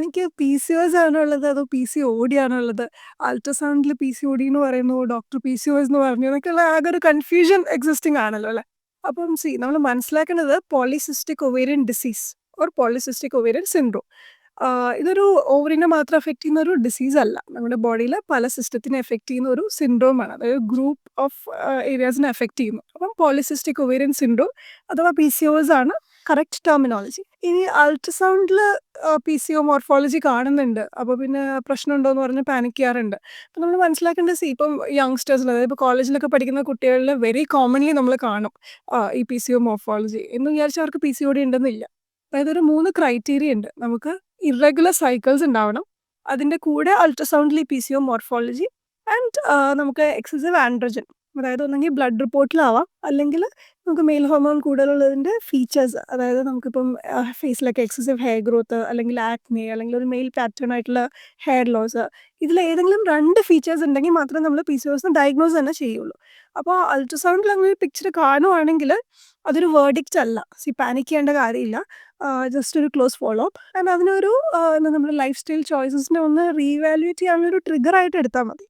എനിക്ക് PCOS ആണുള്ളത് അതോ PCOD ആണുള്ളത്? അൾട്രാസൗണ്ടില് PCOD എന്ന് പറയുന്നു, ഡോക്ടർ PCOS എന്ന് പറഞ്ഞു എന്നൊക്കെയുള്ള ആകെ ഒരു കൺഫ്യൂഷൻ എക്സിസ്റ്റിംഗ് ആണല്ലോ അല്ലേ? അപ്പം നമ്മൾ മനസ്സിലാക്കേണ്ടത് polycystic ovarian disease or polycystic ovarian syndrome. ഇതൊരു ഓവറിനെ മാത്രം അഫക്റ്റ് ചെയ്യുന്ന ഒരു ഡിസീസ് അല്ല. നമ്മുടെ ബോഡിയിലെ പല സിസ്റ്റത്തിനെ അഫക്റ്റ് ചെയ്യുന്ന ഒരു സിൻഡ്രോമാണ്. അതായത് ഗ്രൂപ്പ് ഓഫ് ഏരിയാസിനെ അഫക്റ്റ് ചെയ്യുന്നു. അപ്പം പോളിസിസ്റ്റിക് ഒവേറിയൻ സിൻഡ്രോം അഥവാ PCOS ആണ് കറക്റ്റ് ടെർമിനോളജി. ഇനി അൾട്രാസൗണ്ടിൽ PCO മോർഫോളജി കാണുന്നുണ്ട്. അപ്പോൾ പിന്നെ പ്രശ്നമുണ്ടോ എന്ന് പറഞ്ഞ് പാനിക് ചെയ്യാറുണ്ട്. അപ്പോൾ നമ്മൾ മനസ്സിലാക്കേണ്ടത് ഇപ്പം യങ്സ്റ്റേഴ്സിൽ അതായത് ഇപ്പോൾ കോളേജിലൊക്കെ പഠിക്കുന്ന കുട്ടികളിൽ വെരി കോമൺലി നമ്മൾ കാണും ഈ PCO മോർഫോളജി എന്ന് വിചാരിച്ച് അവർക്ക് PCOD ഉണ്ടെന്നില്ല. അതായത് ഒരു 3 ക്രൈറ്റീരിയ ഉണ്ട്. നമുക്ക് ഇറഗുലർ സൈക്കിൾസ് ഉണ്ടാവണം. അതിൻ്റെ കൂടെ അൾട്രാസൗണ്ടിൽ ഈ PCO മോർഫോളജി ആൻഡ് നമുക്ക് എക്സസീവ് ആൻഡ്രോജൻ അതായത് ഒന്നെങ്കിൽ ബ്ലഡ് റിപ്പോർട്ടിലാവാം അല്ലെങ്കിൽ നമുക്ക് മെയിൽ ഹോർമോൺ കൂടുതലുള്ളതിൻ്റെ ഫീച്ചേഴ്സ് അതായത് നമുക്കിപ്പം ഫേസിലൊക്കെ എക്സസീവ് ഹെയർ ഗ്രോത്ത് അല്ലെങ്കിൽ ആക്നെ അല്ലെങ്കിൽ ഒരു മെയിൽ പാറ്റേൺ ആയിട്ടുള്ള ഹെയർ ലോസ് ഇതിൽ ഏതെങ്കിലും 2 ഫീച്ചേഴ്സ് ഉണ്ടെങ്കിൽ മാത്രമേ നമ്മൾ PCOS ഡയഗ്നോസ് തന്നെ ചെയ്യുള്ളൂ. അപ്പോൾ അൾട്രാസൗണ്ടിൽ അങ്ങനെ ഒരു പിക്ചർ കാണുവാണെങ്കിൽ അതൊരു വേർഡിക്റ്റ് അല്ല. പാനിക് ചെയ്യേണ്ട കാര്യമില്ല. ജസ്റ്റ് ഒരു ക്ലോസ് ഫോളോ അപ്പ് ആൻഡ് അതിനൊരു നമ്മുടെ ലൈഫ് സ്റ്റൈൽ ചോയ്സസിനെ ഒന്ന് റീവാലുവേറ്റ് ചെയ്യാനുള്ളൊരു ട്രിഗർ ആയിട്ട് എടുത്താൽ മതി.